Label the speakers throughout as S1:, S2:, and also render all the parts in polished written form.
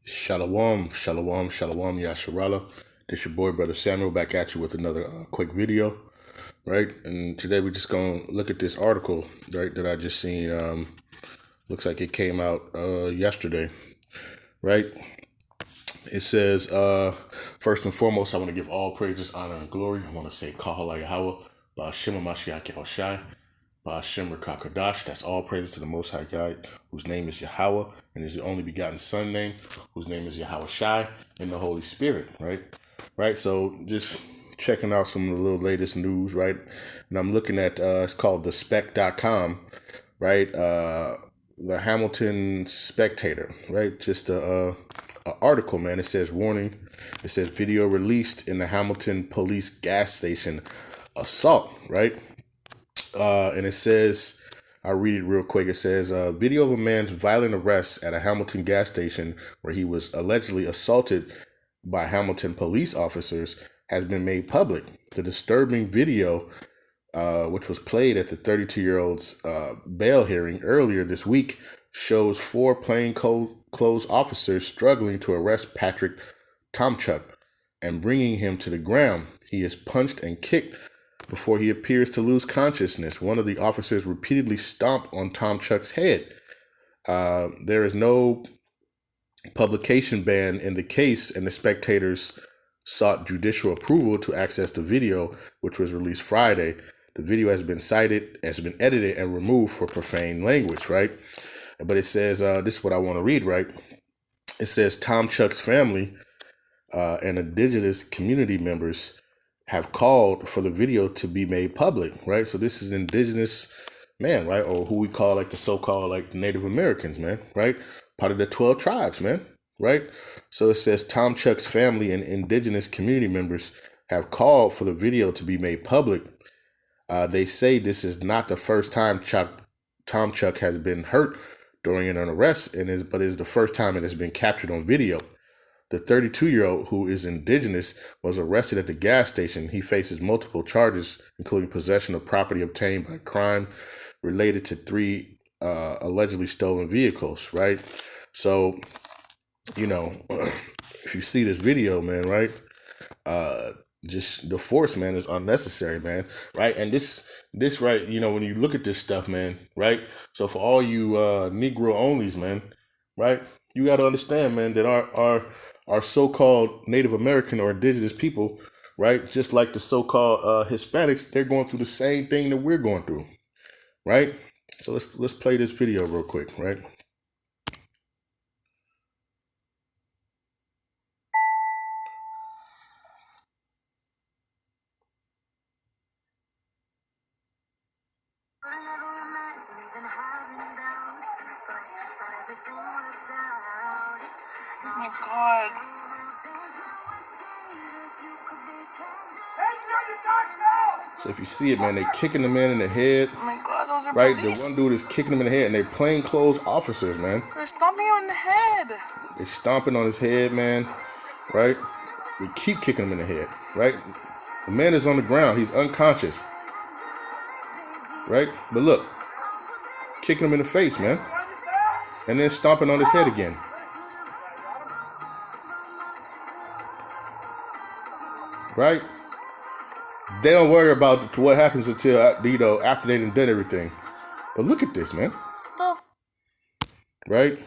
S1: Shalom, shalom, shalom, Yasharala. This your boy, Brother Samuel, back at you with another quick video, right? And today we're just going to look at this article, right, that I just seen. Looks like it came out yesterday, right? It says, first and foremost, I want to give all praises, honor, and glory. I want to say, Kahala Yahweh, Ba'ashem Mashiach Yahushai, Ba'ashem Rakakadash. That's all praises to the Most High God, whose name is Yahweh, and is the only begotten Son name, whose name is Yahweh Shai, and the Holy Spirit, right? Right, so just checking out some of the little latest news, right? And I'm looking at, it's called thespec.com, right? The Hamilton Spectator, right? Just a article, man. It says warning. It says video released in the Hamilton police gas station assault, right? And it says, I'll read it real quick. It says, video of a man's violent arrest at a Hamilton gas station where he was allegedly assaulted by Hamilton police officers has been made public. The disturbing video, which was played at the 32-year-old's bail hearing earlier this week, shows four plainclothes officers struggling to arrest Patrick Tomchuk and bringing him to the ground. He is punched and kicked before he appears to lose consciousness. One of the officers repeatedly stomped on Tomchuk's head. There is no publication ban in the case, and the spectators sought judicial approval to access the video, which was released Friday. The video has been edited and removed for profane language, right? But it says, this is what I want to read, right? It says Tomchuk's family and indigenous community members have called for the video to be made public, right? So this is an indigenous man, right? Or who we call like the so-called like Native Americans, man, right? Part of the 12 tribes, man, right? So it says Tomchuk's family and indigenous community members have called for the video to be made public. They say this is not the first time Tomchuk has been hurt during an arrest, but it is the first time it has been captured on video. The 32-year-old, who is indigenous, was arrested at the gas station. He faces multiple charges, including possession of property obtained by crime related to three allegedly stolen vehicles, right? So, you know, if you see this video, man, right, just the force, man, is unnecessary, man, right? And this right, you know, when you look at this stuff, man, right? So for all you Negro onlys, man, right, you got to understand, man, that our so-called Native American or indigenous people, right, just like the so-called Hispanics, they're going through the same thing that we're going through, right? So let's play this video real quick, right?
S2: Oh my God.
S1: So if you see it, man, they kicking the man in the head.
S2: Oh my God, those are
S1: right?
S2: police.
S1: The one dude is kicking him in the head, and they plainclothes officers, man.
S2: They're stomping him in the head.
S1: They stomping on his head, man, right? They keep kicking him in the head, right? The man is on the ground. He's unconscious, right? But look, kicking him in the face, man, and then stomping on his head again. Right? They don't worry about what happens until, you know, after they done everything. But look at this, man.
S2: Oh.
S1: Right?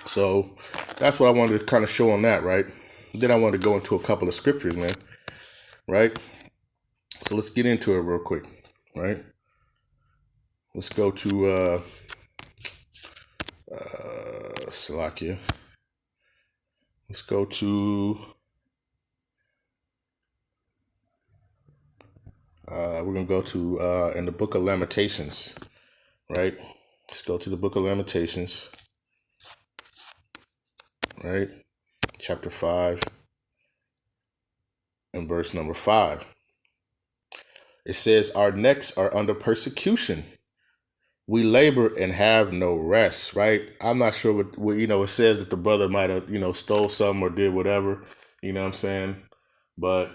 S1: So that's what I wanted to kind of show on that, right? Then I wanted to go into a couple of scriptures, man. Right? So let's get into it real quick, right? Let's go to Salakia. Let's go to we're gonna go to in the book of Lamentations, right? Let's go to the book of Lamentations, right? Chapter 5 and verse number 5. It says, our necks are under persecution. We labor and have no rest, right? I'm not sure what you know, it says that the brother might have, you know, stole something or did whatever, you know what I'm saying? But,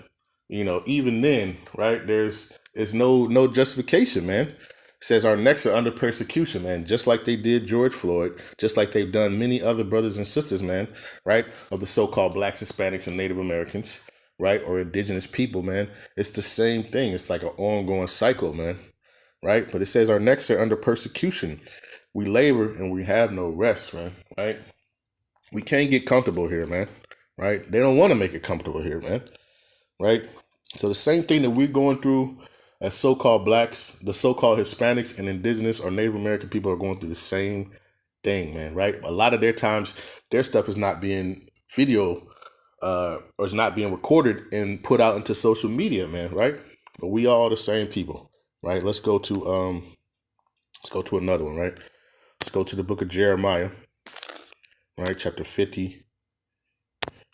S1: you know, even then, right, there's no justification, man. It says our necks are under persecution, man, just like they did George Floyd, just like they've done many other brothers and sisters, man, right, of the so-called blacks, Hispanics, and Native Americans, right, or indigenous people, man. It's the same thing. It's like an ongoing cycle, man, right? But it says our necks are under persecution. We labor and we have no rest, man, right? We can't get comfortable here, man, right? They don't want to make it comfortable here, man, right? So the same thing that we're going through as so-called blacks, the so-called Hispanics and indigenous or Native American people are going through the same thing, man, right? A lot of their times, their stuff is not being video or is not being recorded and put out into social media, man, right? But we all the same people, right? Let's go to another one, right? Let's go to the book of Jeremiah, right? Chapter 50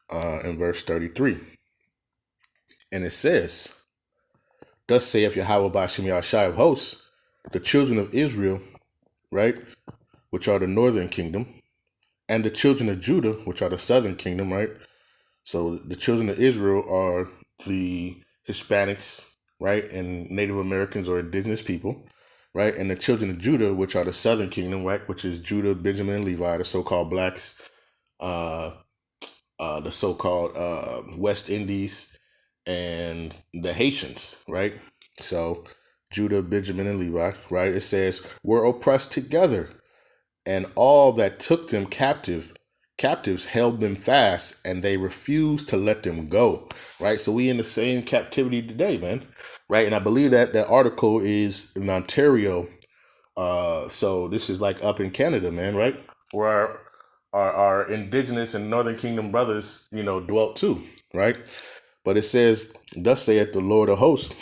S1: and verse 33. And it says, thus saith Yahweh Bashim Yahshai of hosts, the children of Israel, right, which are the northern kingdom, and the children of Judah, which are the southern kingdom, right? So the children of Israel are the Hispanics, right, and Native Americans or indigenous people, right? And the children of Judah, which are the southern kingdom, right, which is Judah, Benjamin, and Levi, the so-called blacks, the so-called West Indies, and the Haitians, right? So Judah, Benjamin, and Levi, right? It says, were oppressed together, and all that took them captives held them fast, and they refused to let them go, right? So we in the same captivity today, man, right? And I believe that that article is in Ontario. So this is like up in Canada, man, right? Where our indigenous and Northern Kingdom brothers, dwelt too, right? But it says, thus saith the Lord of hosts,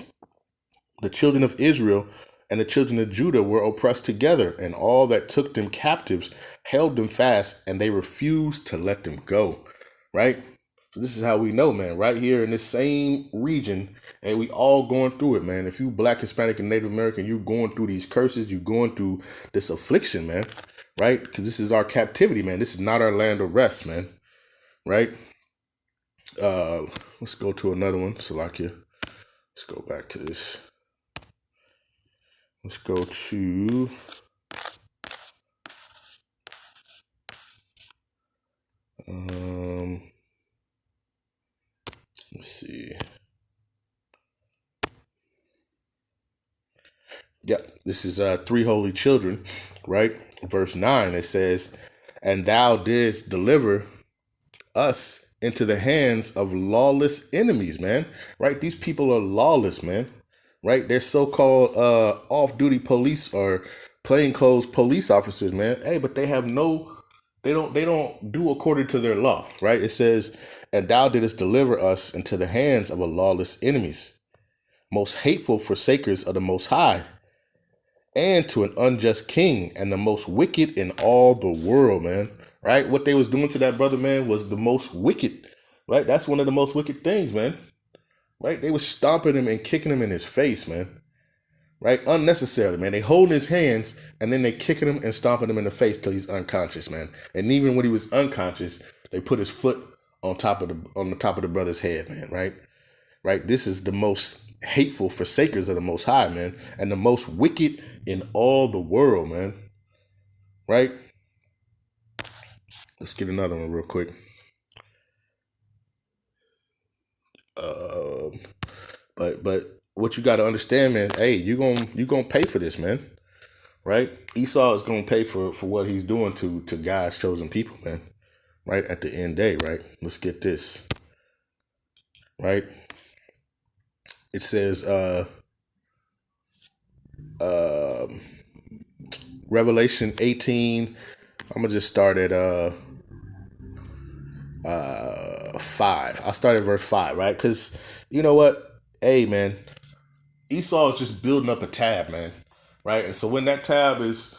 S1: the children of Israel and the children of Judah were oppressed together, and all that took them captives held them fast, and they refused to let them go, right? So this is how we know, man, right here in this same region, and we all going through it, man. If you black, Hispanic, and Native American, you're going through these curses, you're going through this affliction, man, right? Because this is our captivity, man. This is not our land of rest, man, right? Let's go to another one, Salakia. Let's go back to this. Let's go to let's see. Yep, this is three holy children, right? Verse 9, it says, and thou didst deliver us into the hands of lawless enemies, man, right? These people are lawless, man, right? They're so-called off-duty police or plainclothes police officers, man. Hey, but they have they don't do according to their law, right? It says, and thou didst deliver us into the hands of a lawless enemies, most hateful forsakers of the Most High, and to an unjust king and the most wicked in all the world, man. Right? What they was doing to that brother, man, was the most wicked. Right? That's one of the most wicked things, man. Right? They was stomping him and kicking him in his face, man. Right? Unnecessarily, man. They holding his hands and then they kicking him and stomping him in the face till he's unconscious, man. And even when he was unconscious, they put his foot on the top of the brother's head, man. Right? Right? This is the most hateful forsakers of the Most High, man, and the most wicked in all the world, man. Right? Let's get another one real quick. But what you got to understand, man, hey, you gonna pay for this, man. Right? Esau is gonna pay for what he's doing to God's chosen people, man. Right? At the end day, right? Let's get this. Right? It says Revelation 18. I'm gonna just start at 5. I'll start at verse 5, right? Because you know what? Hey, man, Esau is just building up a tab, man, right? And so when that tab is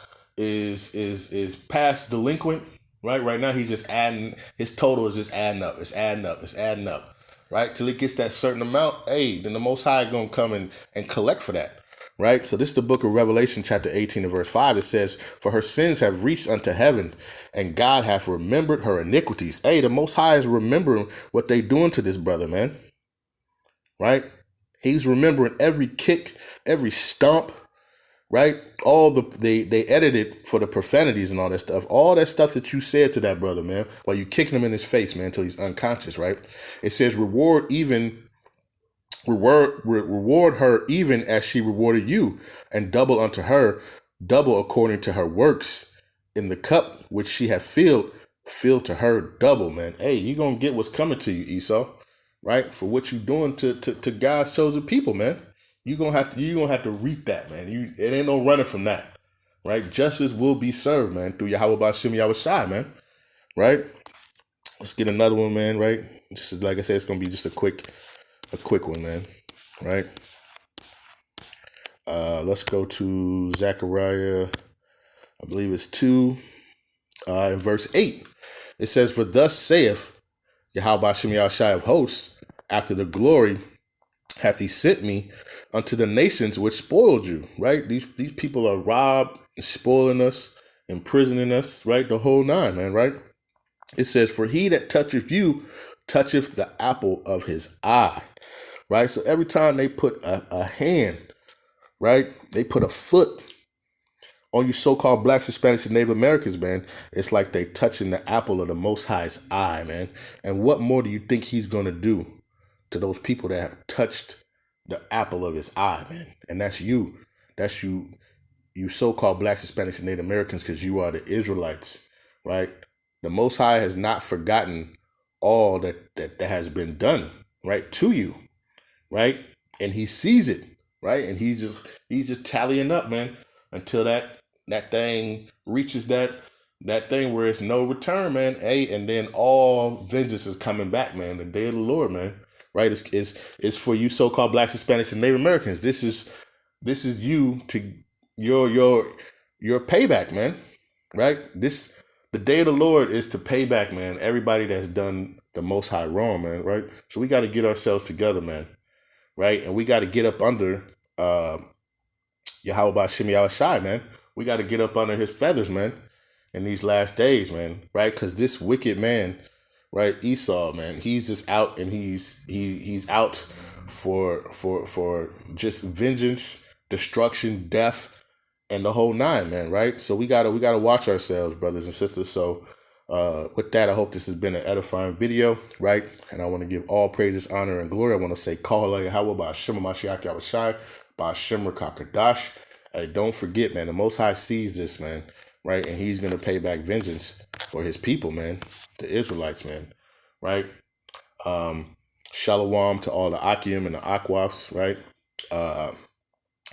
S1: past delinquent, right? Right now he's just adding, his total is just adding up. It's adding up. It's adding up, right? Till it gets that certain amount. Hey, then the Most High is gonna come and collect for that. Right? So this is the book of Revelation, chapter 18 and verse 5. It says, for her sins have reached unto heaven, and God hath remembered her iniquities. Hey, the Most High is remembering what they doing to this brother, man. Right? He's remembering every kick, every stomp, right? They edited for the profanities and all that stuff. All that stuff that you said to that brother, man, while you kicking him in his face, man, until he's unconscious, right? It says reward her even as she rewarded you, and double unto her, double according to her works. In the cup which she hath filled, fill to her double, man. Hey, you gonna get what's coming to you, Esau, right? For what you doing to God's chosen people, man. You gonna have to reap that, man. It ain't no running from that, right? Justice will be served, man, through Yahweh Bashim Yahushai, man, right? Let's get another one, man, right? Just like I said, it's gonna be just a quick one, man, right? Let's go to Zechariah, I believe it's 2, in verse 8. It says, "For thus saith Yahweh Bashim Yahushai of hosts, after the glory hath he sent me unto the nations which spoiled you," right? These people are robbed, spoiling us, imprisoning us, right? The whole nine, man, right? It says, "For he that toucheth you toucheth the apple of his eye," right? So every time they put a hand, right, they put a foot on you so-called blacks, Hispanics, and Native Americans, man, it's like they touching the apple of the Most High's eye, man. And what more do you think he's going to do to those people that have touched the apple of his eye, man? And that's you. That's you so-called blacks, Hispanics, and Native Americans, because you are the Israelites, right? The Most High has not forgotten all that has been done, right, to you, right? And he sees it, right? And he's just tallying up, man, until that thing reaches that thing where it's no return, man. Hey, and then all vengeance is coming back, man. The day of the Lord, man. Right? It's for you so-called blacks, Hispanics, and Native Americans. This is you to your payback, man. Right? The day of the Lord is to pay back, man, everybody that's done the Most High wrong, man, right? So we got to get ourselves together, man, right? And we got to get up under Yahweh Bashim Yahushai, man. We got to get up under his feathers, man, in these last days, man, right? Because this wicked man, right, Esau, man, he's just out, and he's out for just vengeance, destruction, death, and the whole nine, man, right? So we gotta watch ourselves, brothers and sisters. So with that, I hope this has been an edifying video, right? And I want to give all praises, honor, and glory. I want to say, Kala Yahweh Ba'Shem Mashiach Yahushai, Ba'Shem Rakakadash. Hey, don't forget, man, the Most High sees this, man, right? And he's gonna pay back vengeance for his people, man, the Israelites, man, right? Shalom to all the Akim and the Akwafs, right?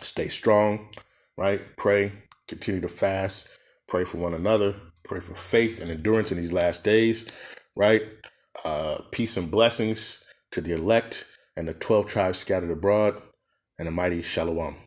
S1: Stay strong, right? Pray, continue to fast, pray for one another, pray for faith and endurance in these last days, right? Peace and blessings to the elect and the 12 tribes scattered abroad, and a mighty shalom.